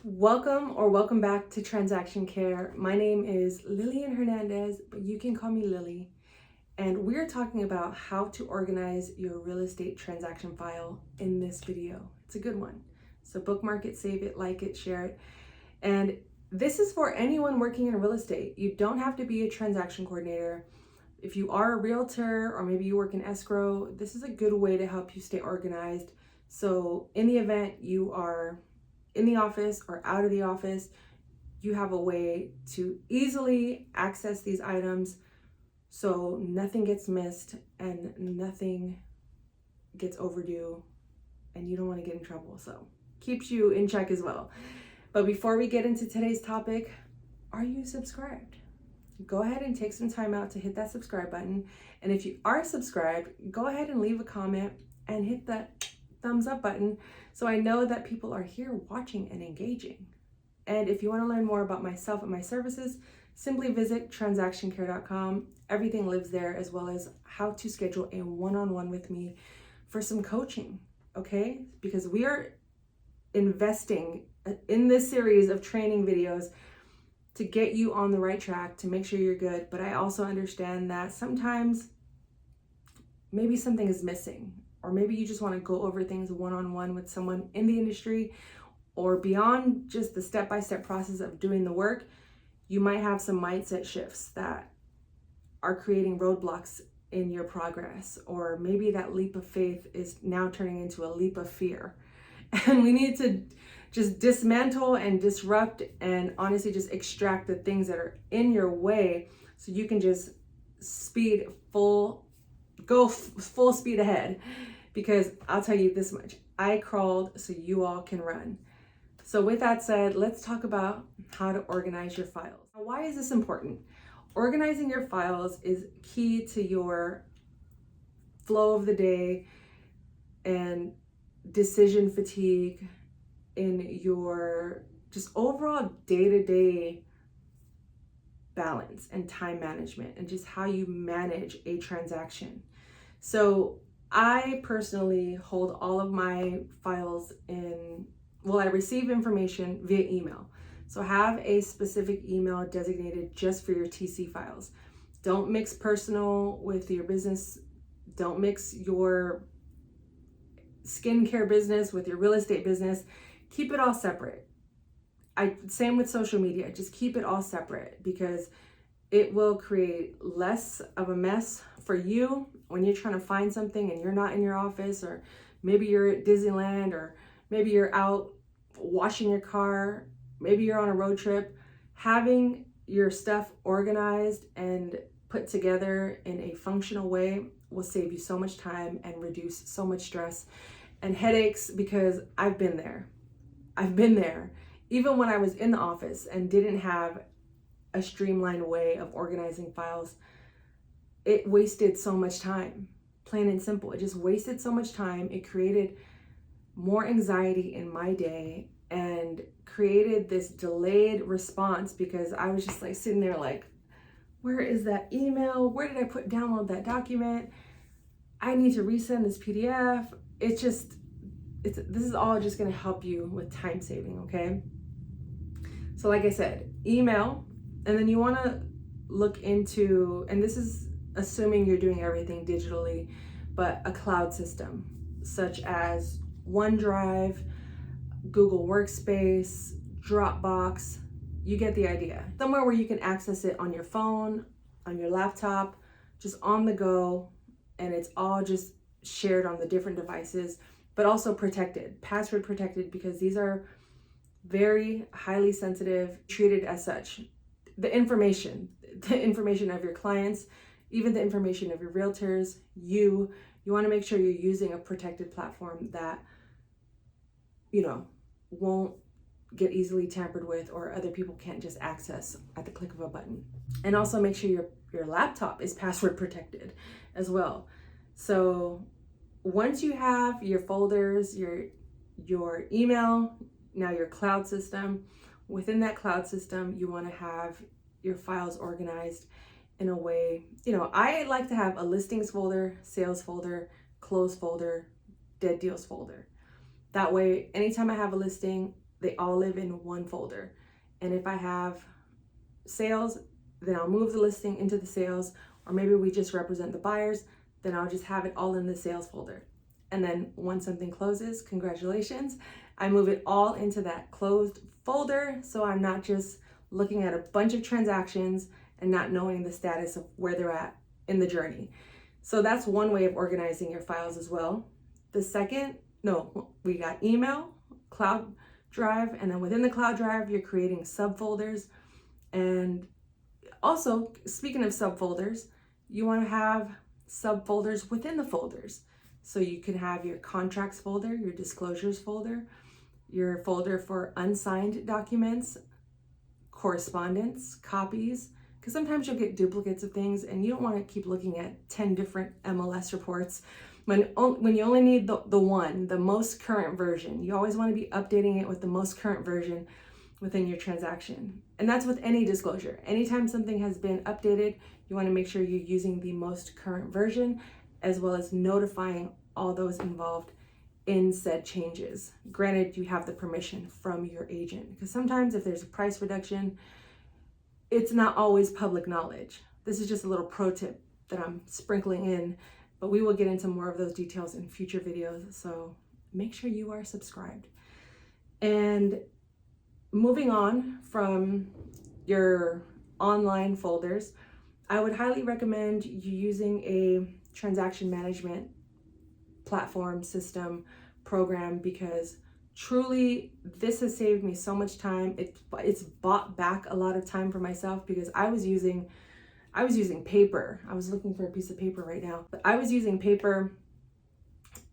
Welcome back to Transaction Care. My name is Lillian Hernandez, but you can call me Lily. And we're talking about how to organize your real estate transaction file in this video. It's a good one. So bookmark it, save it, like it, share it. And this is for anyone working in real estate. You don't have to be a transaction coordinator. If you are a realtor or maybe you work in escrow, this is a good way to help you stay organized. So in the event you are in the office or out of the office, you have a way to easily access these items so nothing gets missed and nothing gets overdue and you don't want to get in trouble. So keeps you in check as well. But before we get into today's topic, are you subscribed? Go ahead and take some time out to hit that subscribe button. And if you are subscribed, go ahead and leave a comment and hit that thumbs up button so I know that people are here watching and engaging. And if you want to learn more about myself and my services, simply visit transactioncare.com. Everything lives there, as well as how to schedule a one-on-one with me for some coaching, okay? Because we are investing in this series of training videos to get you on the right track, to make sure you're good. But I also understand that sometimes maybe something is missing, or maybe you just want to go over things one-on-one with someone in the industry, or beyond just the step-by-step process of doing the work. You might have some mindset shifts that are creating roadblocks in your progress, or maybe that leap of faith is now turning into a leap of fear. And we need to just dismantle and disrupt and honestly just extract the things that are in your way so you can just go full speed ahead. Because I'll tell you this much, I crawled so you all can run. So with that said, let's talk about how to organize your files. Now, why is this important? Organizing your files is key to your flow of the day and decision fatigue in your just overall day-to-day balance and time management and just how you manage a transaction. So I personally hold all of my files I receive information via email. So have a specific email designated just for your TC files. Don't mix personal with your business. Don't mix your skincare business with your real estate business. Keep it all separate. Same with social media. Just keep it all separate because it will create less of a mess for you when you're trying to find something and you're not in your office, or maybe you're at Disneyland, or maybe you're out washing your car, maybe you're on a road trip. Having your stuff organized and put together in a functional way will save you so much time and reduce so much stress and headaches, because I've been there. Even when I was in the office and didn't have a streamlined way of organizing files, it wasted so much time, plain and simple. It just wasted so much time. It created more anxiety in my day and created this delayed response because I was just like sitting there like, where is that email? Where did I download that document? I need to resend this PDF. This is all just gonna help you with time saving, okay? So like I said, email, and then you wanna look into, and this is assuming you're doing everything digitally, but a cloud system such as OneDrive, Google Workspace, Dropbox. You get the idea. Somewhere where you can access it on your phone, on your laptop, just on the go, and it's all just shared on the different devices, but also protected, password protected, because these are very highly sensitive, treated as such. The information of your clients, even the information of your realtors, you want to make sure you're using a protected platform that, won't get easily tampered with, or other people can't just access at the click of a button. And also make sure your laptop is password protected as well. So once you have your folders, your email, now your cloud system, within that cloud system, you want to have your files organized in a way, I like to have a listings folder, sales folder, close folder, dead deals folder. That way, anytime I have a listing, they all live in one folder. And if I have sales, then I'll move the listing into the sales, or maybe we just represent the buyers, then I'll just have it all in the sales folder. And then once something closes, congratulations, I move it all into that closed folder, so I'm not just looking at a bunch of transactions and not knowing the status of where they're at in the journey. So that's one way of organizing your files as well. The second, we got email, cloud drive, and then within the cloud drive, you're creating subfolders. And also, speaking of subfolders, you want to have subfolders within the folders. So you can have your contracts folder, your disclosures folder, your folder for unsigned documents, correspondence, copies, because sometimes you'll get duplicates of things and you don't want to keep looking at 10 different MLS reports when you only need the most current version. You always want to be updating it with the most current version within your transaction. And that's with any disclosure. Anytime something has been updated, you want to make sure you're using the most current version, as well as notifying all those involved in said changes. Granted, you have the permission from your agent, because sometimes if there's a price reduction, it's not always public knowledge. This is just a little pro tip that I'm sprinkling in, but we will get into more of those details in future videos. So make sure you are subscribed. And moving on from your online folders, I would highly recommend you using a transaction management platform, system, program, because truly this has saved me so much time. It's bought back a lot of time for myself, because I was using paper. I was looking for a piece of paper right now, but I was using paper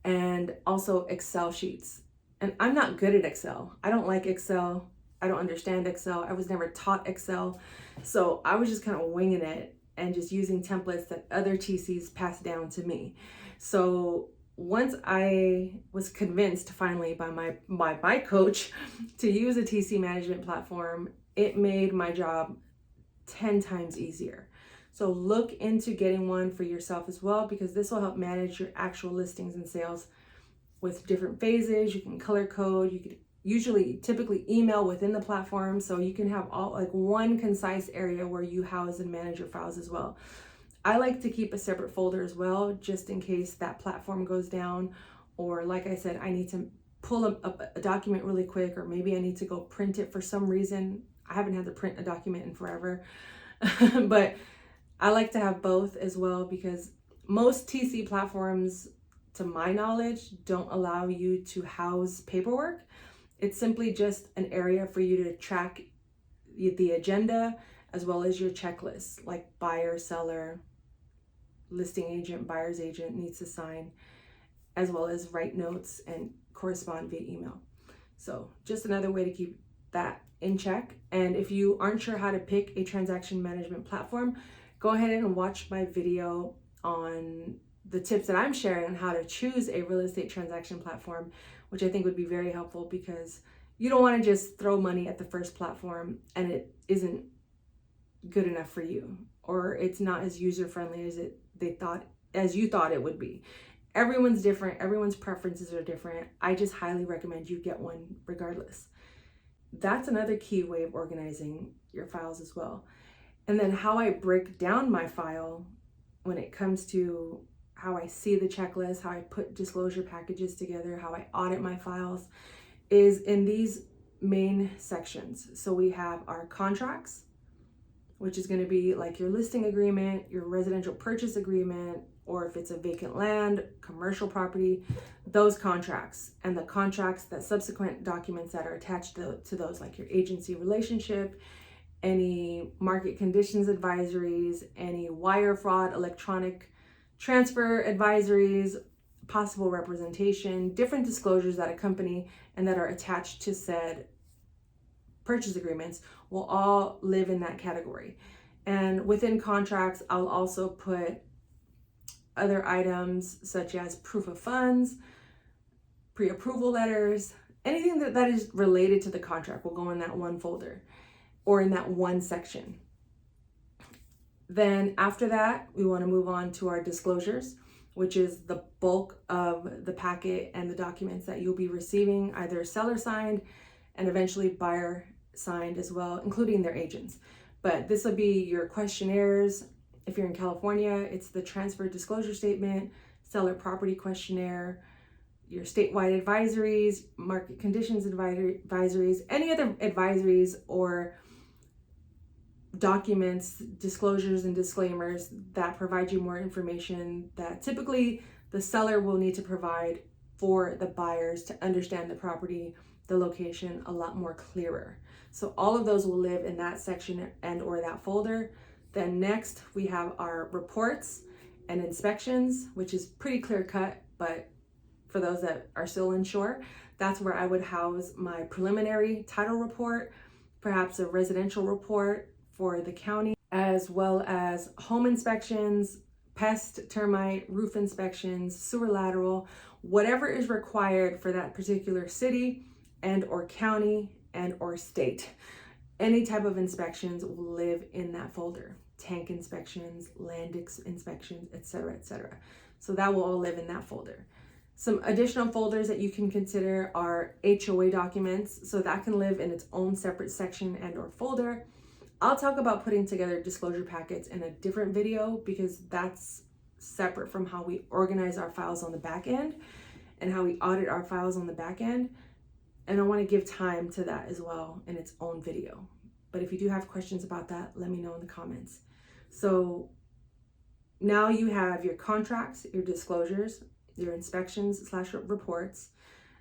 and also Excel sheets. And I'm not good at Excel. I don't like Excel. I don't understand Excel. I was never taught Excel. So I was just kind of winging it and just using templates that other TCs passed down to me. So once I was convinced finally by my coach to use a TC management platform, it made my job 10 times easier. So look into getting one for yourself as well, because this will help manage your actual listings and sales with different phases. You can color code, you could typically email within the platform, so you can have all like one concise area where you house and manage your files as well. I like to keep a separate folder as well, just in case that platform goes down, or like I said, I need to pull a document really quick, or maybe I need to go print it for some reason. I haven't had to print a document in forever, but I like to have both as well, because most TC platforms, to my knowledge, don't allow you to house paperwork. It's simply just an area for you to track the agenda, as well as your checklists, like buyer, seller, listing agent, buyer's agent needs to sign, as well as write notes and correspond via email. So just another way to keep that in check. And if you aren't sure how to pick a transaction management platform, go ahead and watch my video on the tips that I'm sharing on how to choose a real estate transaction platform, which I think would be very helpful, because you don't want to just throw money at the first platform and it isn't good enough for you, or it's not as user-friendly as you thought it would be. Everyone's different. Everyone's preferences are different. I just highly recommend you get one regardless. That's another key way of organizing your files as well. And then how I break down my file when it comes to how I see the checklist, how I put disclosure packages together, how I audit my files, is in these main sections. So we have our contracts, which is going to be like your listing agreement, your residential purchase agreement, or if it's a vacant land, commercial property, those contracts, and the contracts, that subsequent documents that are attached to those, like your agency relationship, any market conditions advisories, any wire fraud, electronic transfer advisories, possible representation, different disclosures that accompany and that are attached to said purchase agreements will all live in that category. And within contracts, I'll also put other items such as proof of funds, pre-approval letters, anything that is related to the contract will go in that one folder or in that one section. Then after that, we want to move on to our disclosures, which is the bulk of the packet and the documents that you'll be receiving, either seller signed, and eventually buyer signed as well, including their agents. But this will be your questionnaires. If you're in California, it's the transfer disclosure statement, seller property questionnaire, your statewide advisories, market conditions advisories, any other advisories or documents, disclosures and disclaimers that provide you more information that typically the seller will need to provide for the buyers to understand the property, the location a lot more clearer. So all of those will live in that section and or that folder. Then next we have our reports and inspections, which is pretty clear cut, but for those that are still unsure, that's where I would house my preliminary title report, perhaps a residential report for the county, as well as home inspections, pest, termite, roof inspections, sewer lateral, whatever is required for that particular city and or county and or state. Any type of inspections will live in that folder. Tank inspections, land inspections, etc., etc. So that will all live in that folder. Some additional folders that you can consider are HOA documents. So that can live in its own separate section and or folder. I'll talk about putting together disclosure packets in a different video because that's separate from how we organize our files on the back end and how we audit our files on the back end. And I want to give time to that as well in its own video. But if you do have questions about that, let me know in the comments. So now you have your contracts, your disclosures, your inspections/reports.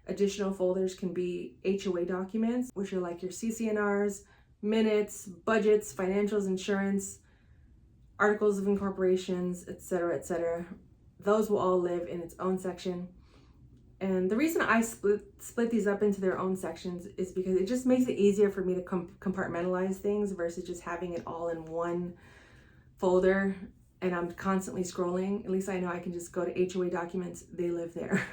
Additional folders can be HOA documents, which are like your CC&Rs, minutes, budgets, financials, insurance, articles of incorporations, etc., etc. Those will all live in its own section. And the reason I split these up into their own sections is because it just makes it easier for me to compartmentalize things versus just having it all in one folder and I'm constantly scrolling. At least I know I can just go to HOA documents, they live there.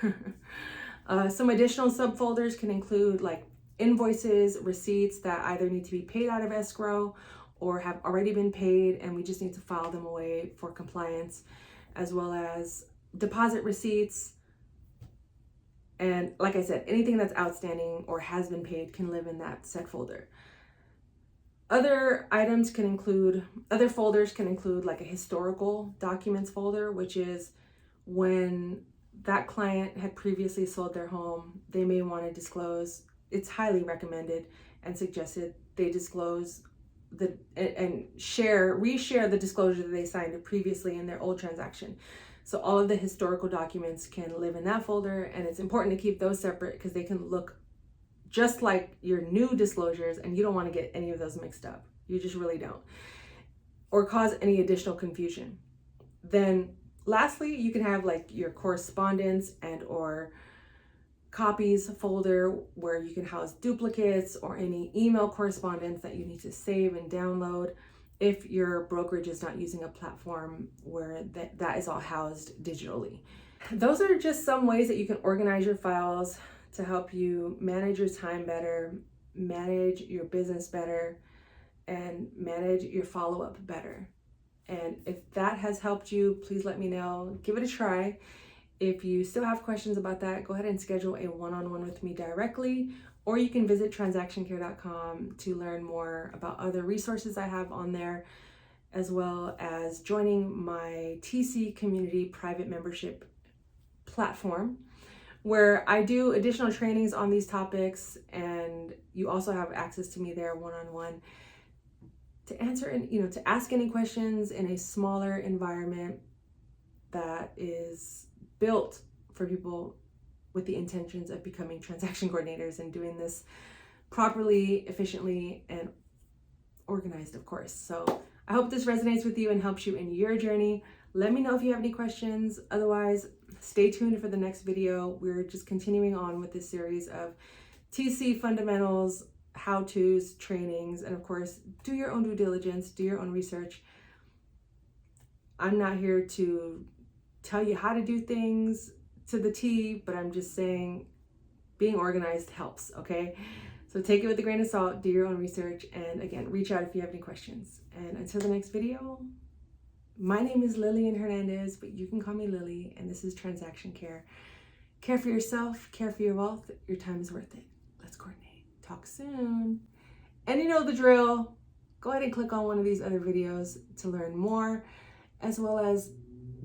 Some additional subfolders can include like invoices, receipts that either need to be paid out of escrow or have already been paid and we just need to file them away for compliance, as well as deposit receipts. And like I said, anything that's outstanding or has been paid can live in that set folder. Other folders can include like a historical documents folder, which is when that client had previously sold their home, they may want to disclose, it's highly recommended and suggested they disclose and reshare the disclosure that they signed previously in their old transaction. So all of the historical documents can live in that folder, and it's important to keep those separate because they can look just like your new disclosures and you don't want to get any of those mixed up. You just really don't. Or cause any additional confusion. Then lastly, you can have like your correspondence and or copies folder where you can house duplicates or any email correspondence that you need to save and download if your brokerage is not using a platform where that is all housed digitally. Those are just some ways that you can organize your files to help you manage your time better, manage your business better, and manage your follow-up better. And if that has helped you, please let me know. Give it a try. If you still have questions about that, go ahead and schedule a one-on-one with me directly, or you can visit transactioncare.com to learn more about other resources I have on there, as well as joining my TC Community private membership platform, where I do additional trainings on these topics, and you also have access to me there one-on-one to answer and to ask any questions in a smaller environment that is built for people with the intentions of becoming transaction coordinators and doing this properly, efficiently, and organized, of course. So I hope this resonates with you and helps you in your journey. Let me know if you have any questions. Otherwise, stay tuned for the next video. We're just continuing on with this series of TC fundamentals, how-tos, trainings, and of course, do your own due diligence, do your own research. I'm not here to tell you how to do things to the T, but I'm just saying being organized helps, okay? So take it with a grain of salt, do your own research, and again, reach out if you have any questions. And until the next video, my name is Lillian Hernandez, but you can call me Lily, and this is Transaction Care. Care for yourself, care for your wealth, your time is worth it. Let's coordinate. Talk soon. And you know the drill. Go ahead and click on one of these other videos to learn more, as well as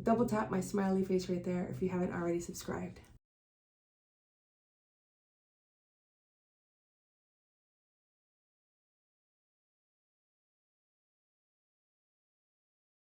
double tap my smiley face right there if you haven't already subscribed.